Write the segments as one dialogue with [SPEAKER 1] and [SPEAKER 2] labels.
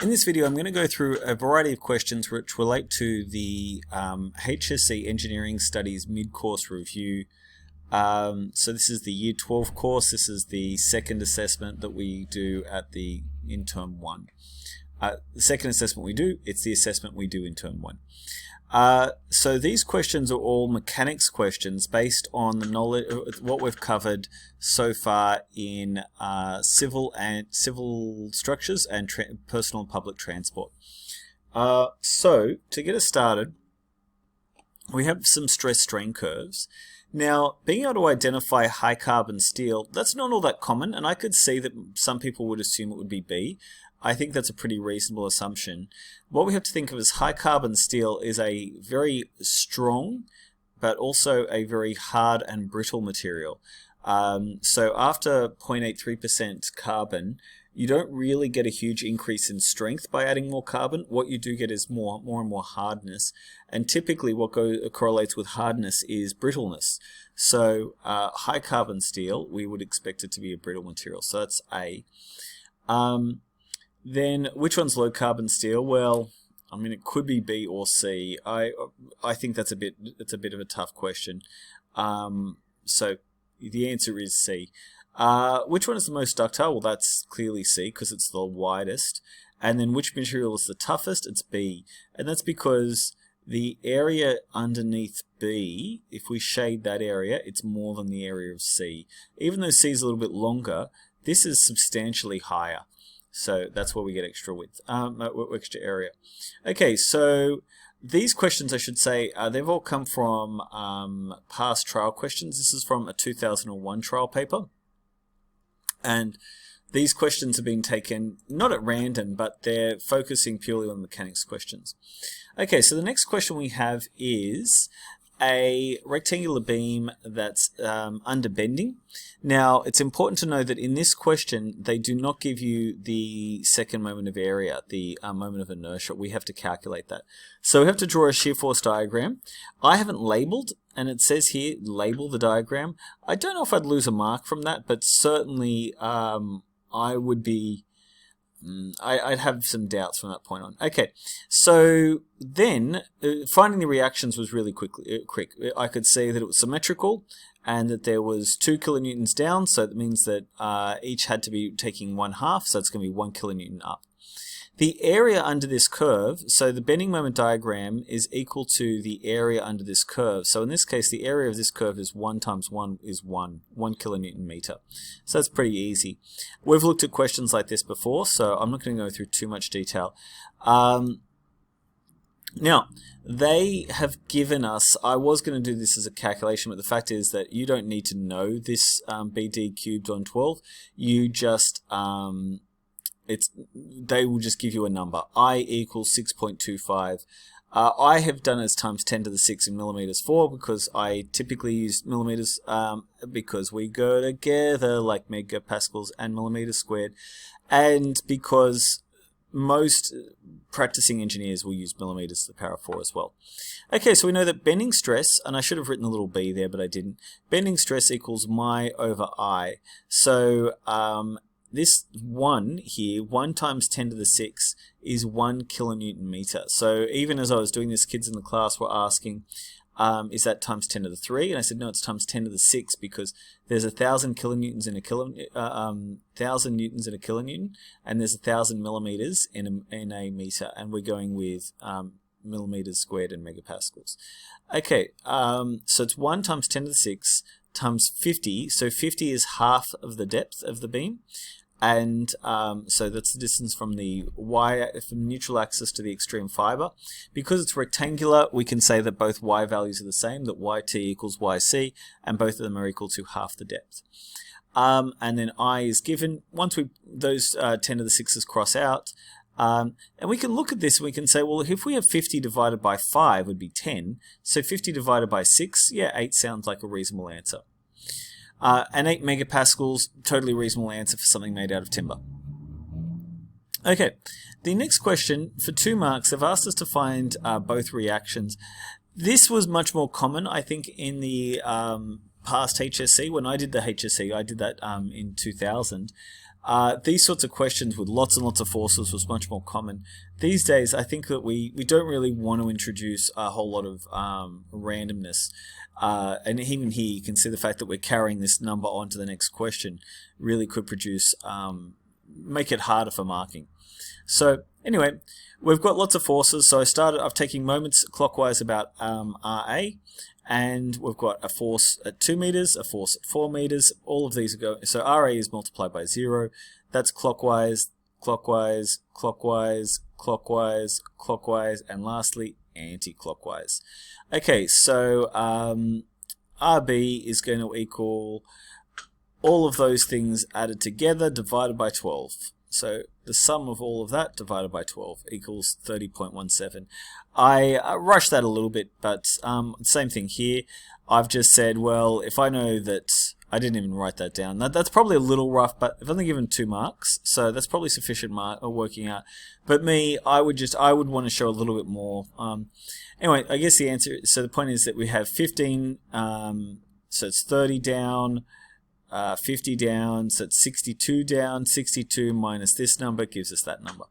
[SPEAKER 1] In this video, I'm going to go through a variety of questions which relate to the HSC Engineering Studies mid-course review. So this is the Year 12 course. This is the second assessment that we do in Term 1. The second assessment we do, it's the assessment we do in Term 1. So these questions are all mechanics questions based on the knowledge, what we've covered so far in civil structures and personal and public transport. So to get us started, we have some stress strain curves. Now, being able to identify high carbon steel, that's not all that common, and I could see that some people would assume it would be B. I think that's a pretty reasonable assumption. What we have to think of as high carbon steel is a very strong, but also a very hard and brittle material. So after 0.83% carbon, you don't really get a huge increase in strength by adding more carbon. What you do get is more and more hardness. And typically what correlates with hardness is brittleness. So high carbon steel, we would expect it to be a brittle material. So that's A. Then which one's low carbon steel? Well, I mean, it could be B or C. I think it's a bit of a tough question. So the answer is C. Which one is the most ductile? Well, that's clearly C because it's the widest. And then which material is the toughest? It's B. And that's because the area underneath B, if we shade that area, it's more than the area of C. Even though C is a little bit longer, this is substantially higher. So that's where we get extra width, extra area. Okay, so these questions, I should say, they've all come from past trial questions. This is from a 2001 trial paper. And these questions have been taken, not at random, but they're focusing purely on mechanics questions. Okay, so the next question we have is a rectangular beam that's under bending. Now, it's important to know that in this question, they do not give you the second moment of area, the moment of inertia. We have to calculate that. So we have to draw a shear force diagram. I haven't labeled, and it says here, label the diagram. I don't know if I'd lose a mark from that, but certainly I would be I'd have some doubts from that point on. Okay, so then finding the reactions was really quick. I could see that it was symmetrical and that there was 2 kilonewtons down, so that means that each had to be taking 1/2, so it's going to be 1 kilonewton up. The area under this curve, so the bending moment diagram is equal to the area under this curve. So in this case, the area of this curve is 1 times 1 is 1 kilonewton meter. So that's pretty easy. We've looked at questions like this before, so I'm not going to go through too much detail. Now, they have given us, I was going to do this as a calculation, but the fact is that you don't need to know this BD cubed on 12. You just... they will just give you a number. I equals 6.25. I have done as times 10 to the 6 in millimeters 4 because I typically use millimeters because we go together like megapascals and millimeters squared, and because most practicing engineers will use millimeters to the power of 4 as well. Okay, so we know that bending stress, and I should have written a little b there, but I didn't. Bending stress equals my over I. So this 1 here, 1 times 10 to the 6 is 1 kilonewton meter. So even as I was doing this, kids in the class were asking, is that times 10 to the 3? And I said, no, it's times 10 to the 6 because there's 1,000 kilonewtons in a 1,000 newtons in a kilonewton, and there's 1,000 millimeters in a meter, and we're going with millimeters squared and megapascals. Okay, so it's 1 times 10 to the 6 times 50. So 50 is half of the depth of the beam. And so that's the distance from the neutral axis to the extreme fiber. Because it's rectangular, we can say that both y values are the same, that yt equals yc, and both of them are equal to half the depth. And then I is given. Once those 10 to the 6's cross out, and we can look at this and we can say, well, if we have 50 divided by 5 would be 10. So 50 divided by 6, yeah, 8 sounds like a reasonable answer. And 8 megapascals, totally reasonable answer for something made out of timber. Okay, the next question, for 2 marks, they've asked us to find both reactions. This was much more common, I think, in the past HSC. When I did the HSC, I did that in 2000. These sorts of questions with lots and lots of forces was much more common. These days, I think that we don't really want to introduce a whole lot of randomness. And even here, you can see the fact that we're carrying this number on to the next question really could produce, make it harder for marking. So anyway, we've got lots of forces. So I've taken moments clockwise about RA, and we've got a force at 2 meters, a force at 4 meters. All of these are going. So RA is multiplied by 0. That's clockwise, clockwise, clockwise, clockwise, clockwise, and lastly anti-clockwise. Okay, so RB is going to equal all of those things added together divided by 12. So the sum of all of that divided by 12 equals 30.17. I rushed that a little bit, but same thing here. I've just said, well, if I know that, I didn't even write that down. That's probably a little rough, but I've only given 2 marks, so that's probably sufficient working out. But me, I would want to show a little bit more. Anyway, I guess the answer, so the point is that we have 15, so it's 30 down, 50 down, so it's 62 down. 62 minus this number gives us that number.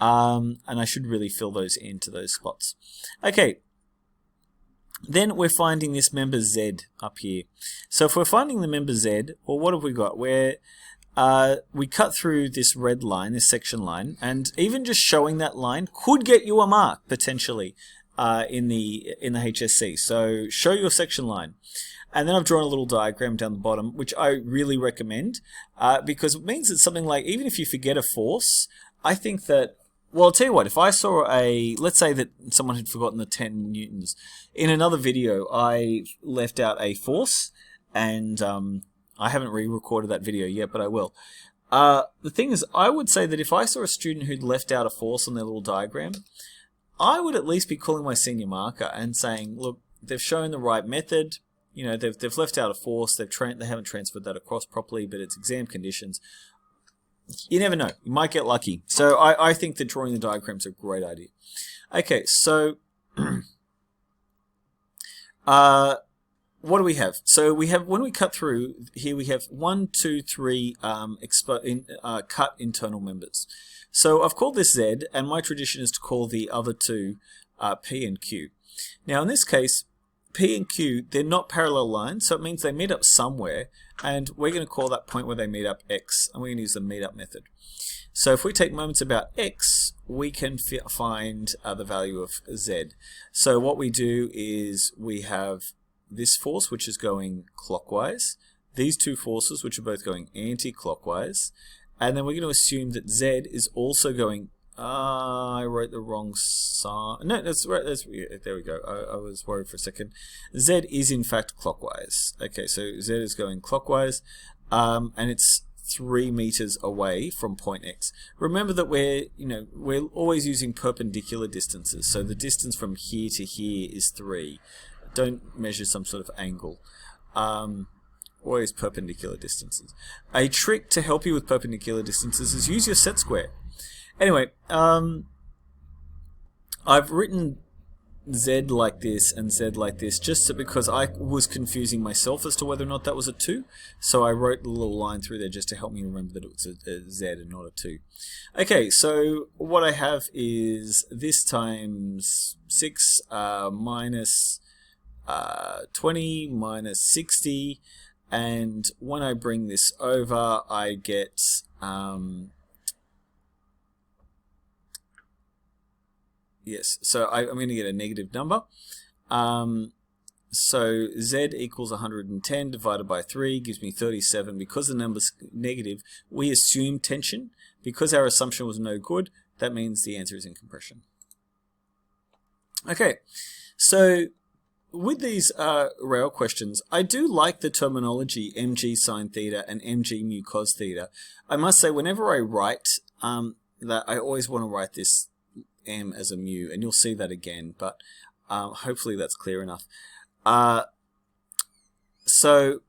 [SPEAKER 1] And I should really fill those into those spots. Okay, then we're finding this member Z up here. So if we're finding the member Z, well, what have we got? We cut through this red line, this section line, and even just showing that line could get you a mark, potentially, in the HSC. So show your section line. And then I've drawn a little diagram down the bottom, which I really recommend, because it means that something like, even if you forget a force, I think that, well, I'll tell you what, if I saw let's say that someone had forgotten the 10 newtons. In another video, I left out a force, and I haven't re-recorded that video yet, but I will. The thing is, I would say that if I saw a student who'd left out a force on their little diagram, I would at least be calling my senior marker and saying, look, they've shown the right method. You know, they've left out a force, they haven't transferred that across properly, but it's exam conditions. You never know. You might get lucky. So I think that drawing the diagram is a great idea. Okay, so what do we have? So we have, when we cut through, here we have 1, 2, 3 cut internal members. So I've called this Z, and my tradition is to call the other two P and Q. Now in this case, P and Q, they're not parallel lines, so it means they meet up somewhere, and we're going to call that point where they meet up X, and we're going to use the meetup method. So if we take moments about X, we can find the value of Z. So what we do is we have this force, which is going clockwise, these two forces, which are both going anti-clockwise, and then we're going to assume that Z is also going, I wrote the wrong sign. No, that's right. There we go. I was worried for a second. Z is in fact clockwise. Okay, so Z is going clockwise, and it's 3 meters away from point X. Remember that we're always using perpendicular distances. So the distance from here to here is 3. Don't measure some sort of angle. Always perpendicular distances. A trick to help you with perpendicular distances is use your set square. Anyway, I've written Z like this and Z like this just because I was confusing myself as to whether or not that was a 2. So I wrote a little line through there just to help me remember that it was a Z and not a 2. Okay, so what I have is this times 6 minus 20 minus 60, and when I bring this over, I get yes, so I'm going to get a negative number. So Z equals 110 divided by 3 gives me 37. Because the number's negative, we assume tension. Because our assumption was no good, that means the answer is in compression. Okay, so with these rail questions, I do like the terminology mg sine theta and mg mu cos theta. I must say, whenever I write that, I always want to write this m as a mu, and you'll see that again, but hopefully that's clear enough. So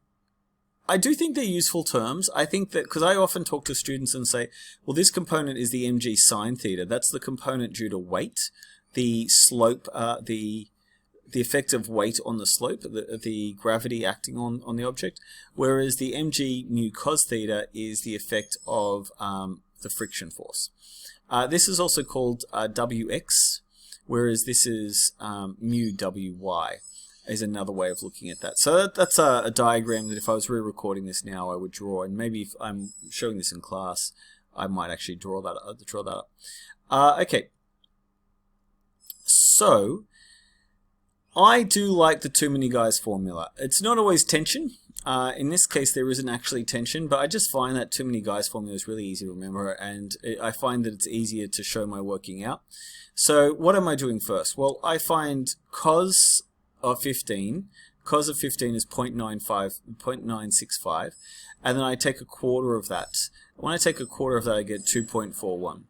[SPEAKER 1] I do think they're useful terms. I think that, because I often talk to students and say, well, this component is the mg sine theta. That's the component due to weight. The slope, the the effect of weight on the slope, the gravity acting on the object, whereas the mg mu cos theta is the effect of the friction force. This is also called Wx, whereas this is mu Wy, is another way of looking at that. So that's a diagram that if I was re-recording this now, I would draw, and maybe if I'm showing this in class, I might actually draw that up. Okay, so I do like the too many guys formula. It's not always tension. In this case, there isn't actually tension, but I just find that too many guys formula is really easy to remember, and I find that it's easier to show my working out. So what am I doing first? Well, I find cos of 15. Cos of 15 is 0.965, and then I take a quarter of that. When I take a quarter of that, I get 2.41.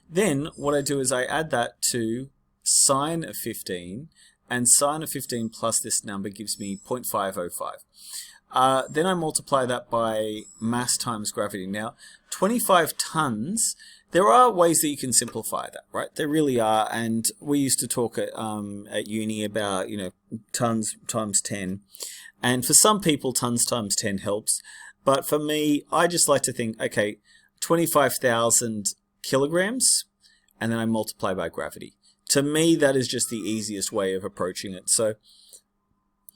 [SPEAKER 1] Then what I do is I add that to sine of 15, and sine of 15 plus this number gives me 0.505. Then I multiply that by mass times gravity. Now, 25 tons, there are ways that you can simplify that, right? There really are, and we used to talk at uni about, tons times 10. And for some people, tons times 10 helps. But for me, I just like to think, okay, 25,000 kilograms, and then I multiply by gravity. To me, that is just the easiest way of approaching it. So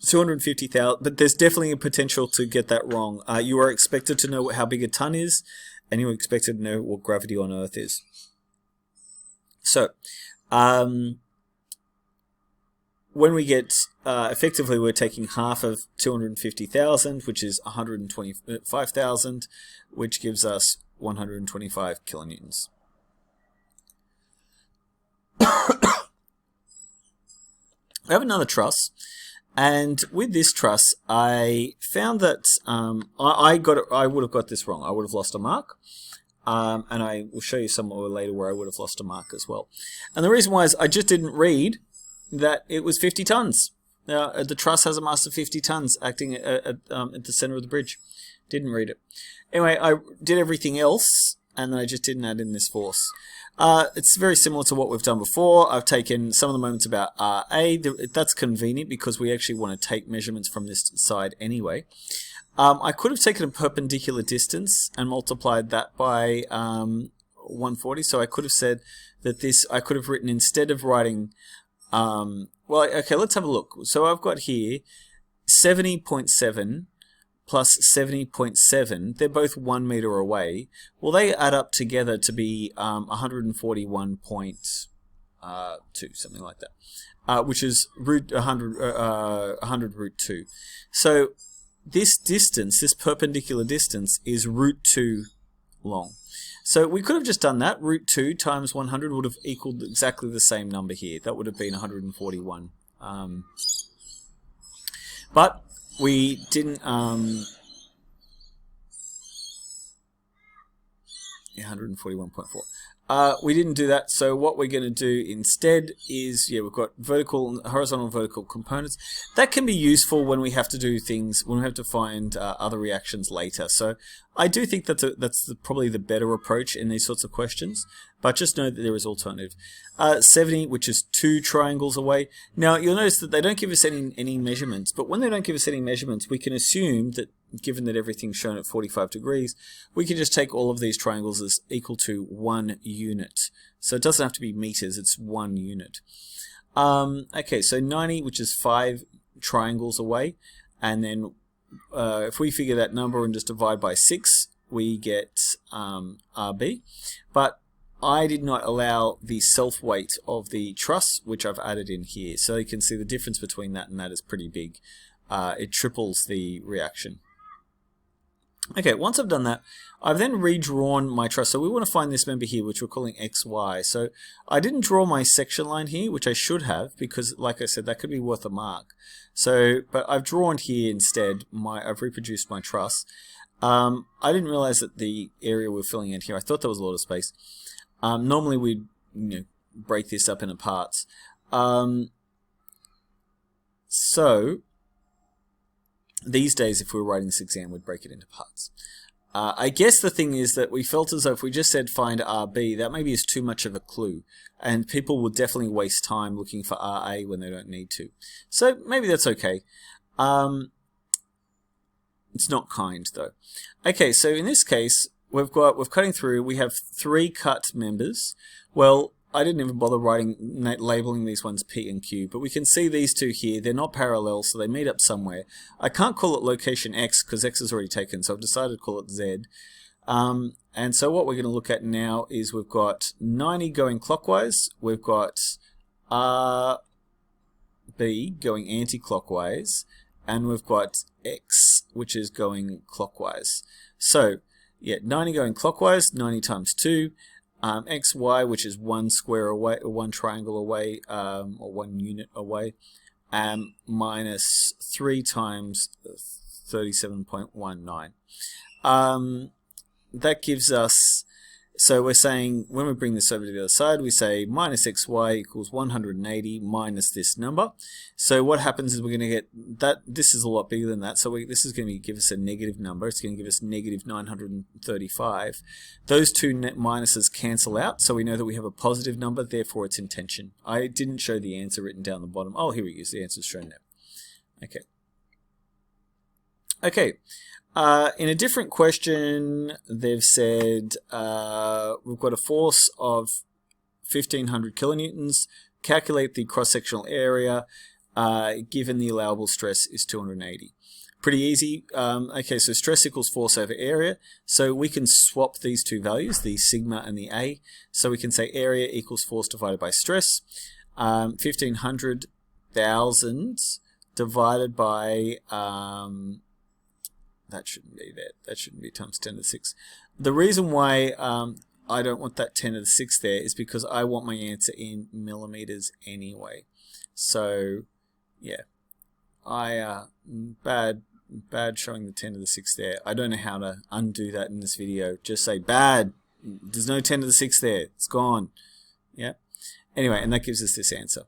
[SPEAKER 1] 250,000, but there's definitely a potential to get that wrong. You are expected to know how big a ton is, and you're expected to know what gravity on Earth is. So, when we get, effectively we're taking half of 250,000, which is 125,000, which gives us 125 kilonewtons. I have another truss, and with this truss, I found that I would have got this wrong. I would have lost a mark, and I will show you some more later where I would have lost a mark as well. And the reason why is I just didn't read that it was 50 tons. Now, the truss has a mass of 50 tons acting at the center of the bridge. Didn't read it. Anyway, I did everything else, and then I just didn't add in this force. It's very similar to what we've done before. I've taken some of the moments about RA. That's convenient because we actually want to take measurements from this side anyway. I could have taken a perpendicular distance and multiplied that by 140. So I could have said that this, I could have written, instead of writing, well, okay, let's have a look. So I've got here 70.7 plus 70.7, they're both 1 meter away. Well, they add up together to be 141.2, something like that, which is root 100 root 2. So this distance, this perpendicular distance, is root 2 long. So we could have just done that. Root 2 times 100 would have equaled exactly the same number here. That would have been 141. But we didn't, 141.4. We didn't do that, so what we're going to do instead is, we've got horizontal and vertical components. That can be useful when we have to do things, when we have to find other reactions later. So I do think that's probably the better approach in these sorts of questions, but just know that there is alternative. 70, which is 2 triangles away. Now, you'll notice that they don't give us any measurements, but when they don't give us any measurements, we can assume that, given that everything's shown at 45 degrees, we can just take all of these triangles as equal to 1 unit. So it doesn't have to be meters, it's 1 unit. Okay, so 90, which is 5 triangles away, and then if we figure that number and just divide by 6, we get RB. But I did not allow the self-weight of the truss, which I've added in here. So you can see the difference between that and that is pretty big. It triples the reaction. Okay, once I've done that, I've then redrawn my truss. So we want to find this member here, which we're calling XY. So I didn't draw my section line here, which I should have, because like I said, that could be worth a mark. So, but I've drawn here instead, I've reproduced my truss. I didn't realize that the area we're filling in here, I thought there was a lot of space. Normally we'd break this up into parts. So these days, if we were writing this exam, we'd break it into parts. I guess the thing is that we felt as though if we just said find RB, that maybe is too much of a clue. And people will definitely waste time looking for RA when they don't need to. So maybe that's okay. It's not kind though. Okay, so in this case, we're cutting through, we have 3 cut members. Well, I didn't even bother labeling these ones P and Q, but we can see these two here. They're not parallel, so they meet up somewhere. I can't call it location X because X is already taken, so I've decided to call it Z. And so what we're going to look at now is we've got 90 going clockwise, we've got RB going anti-clockwise, and we've got X, which is going clockwise. So, yeah, 90 going clockwise, 90 times 2. XY, which is 1 square away, or 1 triangle away, or 1 unit away, minus 3 times 37.19. That gives us, so we're saying, when we bring this over to the other side, we say minus XY equals 180 minus this number. So what happens is we're going to get that, this is a lot bigger than that, so this is going to give us a negative number. It's going to give us negative 935. Those two net minuses cancel out, so we know that we have a positive number, therefore it's in tension. I didn't show the answer written down the bottom. Oh, here we go, the answer's shown there. Okay. Okay. In a different question, they've said we've got a force of 1500 kilonewtons. Calculate the cross-sectional area given the allowable stress is 280. Pretty easy. Okay, so stress equals force over area. So we can swap these two values, the sigma and the A. So we can say area equals force divided by stress. 1500,000 divided by... that shouldn't be that. That shouldn't be times 10 to the 6. The reason why I don't want that 10 to the 6 there is because I want my answer in millimeters anyway. So, yeah, bad showing the 10 to the 6 there. I don't know how to undo that in this video. Just say bad. There's no 10 to the 6 there. It's gone. Yeah. Anyway, and that gives us this answer.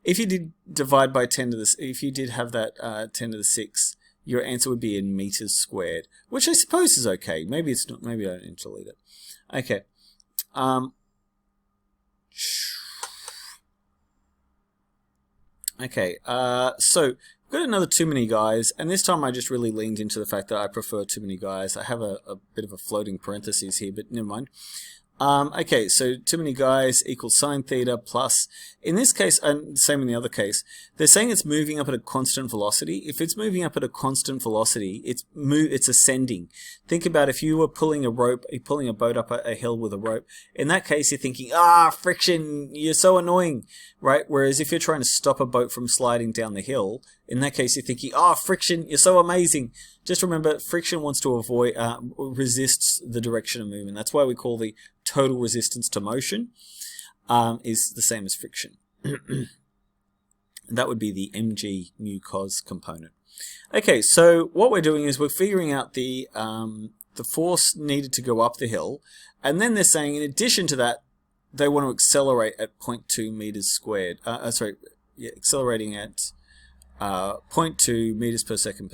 [SPEAKER 1] If you did divide by 10 to the, if you did have that 10 to the 6. Your answer would be in meters squared, which I suppose is okay. Maybe it's not. Maybe I don't need to delete it. Okay. Okay. So we've got another too many guys, and this time I just really leaned into the fact that I prefer too many guys. I have a bit of a floating parentheses here, but never mind. Okay, so too many guys equals sine theta plus, in this case, and same in the other case, they're saying it's moving up at a constant velocity. If it's moving up at a constant velocity, it's ascending. Think about if you were pulling a rope, pulling a boat up a hill with a rope. In that case, you're thinking, friction, you're so annoying, right? Whereas if you're trying to stop a boat from sliding down the hill, in that case, you're thinking, friction, you're so amazing. Just remember, friction wants to avoid, resists the direction of movement. That's why we call the total resistance to motion is the same as friction. That would be the mg mu cos component. Okay, so what we're doing is we're figuring out the force needed to go up the hill, and then they're saying in addition to that, they want to accelerate at 0.2 meters squared. Accelerating at 0.2 meters per second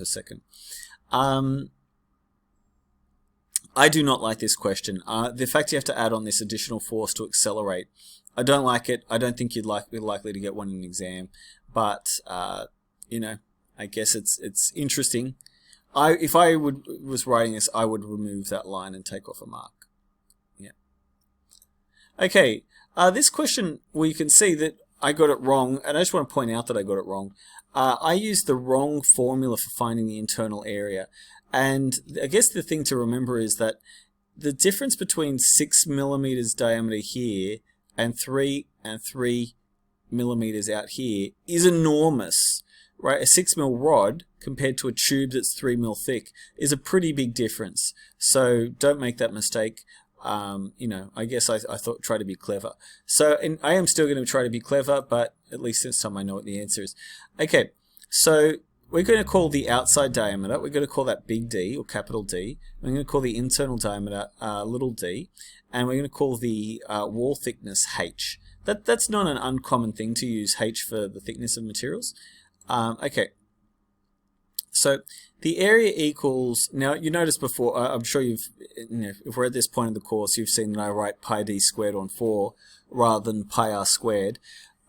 [SPEAKER 1] I do not like this question. The fact you have to add on this additional force to accelerate, I don't like it. I don't think you'd be likely to get one in an exam, but you know, I guess it's interesting. If I was writing this, I would remove that line and take off a mark. Yeah. Okay. This question, we can see that I got it wrong, and I just want to point out that I got it wrong. I used the wrong formula for finding the internal area. And I guess the thing to remember is that the difference between 6 millimeters diameter here and 3 millimeters out here is enormous, right? A 6 mil rod compared to a tube that's 3 mil thick is a pretty big difference. So don't make that mistake. You know, I guess I thought try to be clever. So, and I am still going to try to be clever, but at least this time I know what the answer is. Okay, so we're going to call the outside diameter, we're going to call that big D or capital D. We're going to call the internal diameter little d, and we're going to call the wall thickness H. That's not an uncommon thing to use H for the thickness of materials. Okay, So the area equals, now you noticed before, I'm sure if we're at this point in the course, you've seen that I write pi d squared on 4 rather than pi r squared.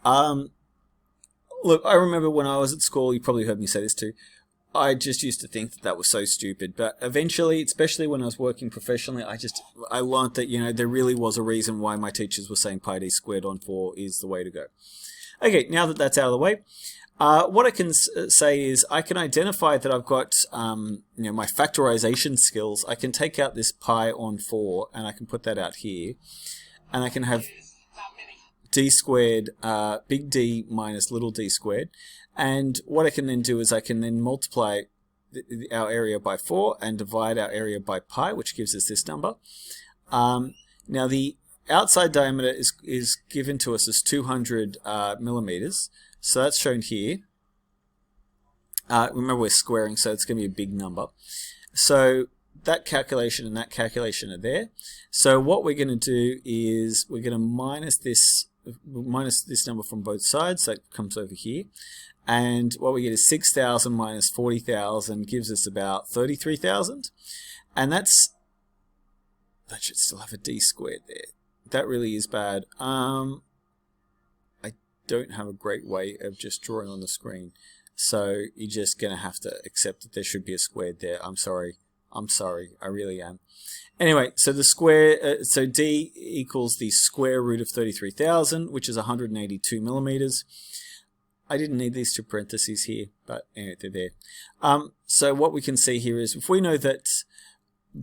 [SPEAKER 1] Look, I remember when I was at school, you probably heard me say this too, I just used to think that was so stupid, but eventually, especially when I was working professionally, I learned that, there really was a reason why my teachers were saying pi d squared on 4 is the way to go. Okay, now that that's out of the way, what I can say is I can identify that I've got my factorization skills. I can take out this pi on 4 and I can put that out here, and I can have d squared, big D minus little d squared. And what I can then do is I can then multiply our area by 4 and divide our area by pi, which gives us this number. Now the outside diameter is given to us as 200 millimeters. So that's shown here. Remember, we're squaring, so it's going to be a big number. So that calculation and that calculation are there. So what we're going to do is we're going to minus this number from both sides. That comes over here. And what we get is 6,000 minus 40,000 gives us about 33,000. And that should still have a d squared there. That really is bad. I don't have a great way of just drawing on the screen. So you're just going to have to accept that there should be a squared there. I'm sorry. I really am. Anyway, so the square, so d equals the square root of 33,000, which is 182 millimeters. I didn't need these two parentheses here, but anyway, they're there. So what we can see here is if we know that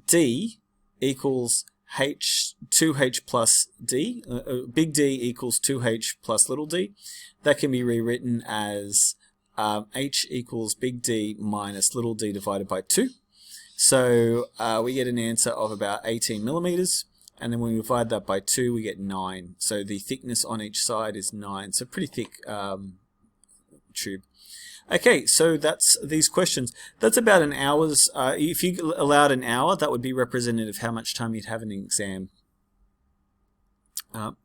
[SPEAKER 1] d equals 2h plus d, big D equals 2h plus little d, that can be rewritten as h equals big D minus little d divided by 2. So we get an answer of about 18 millimeters, and then when we divide that by 2, we get 9. So the thickness on each side is 9, so pretty thick tube. Okay, so that's these questions. That's about an hour's, if you allowed an hour, that would be representative of how much time you'd have in an exam.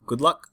[SPEAKER 1] Good luck.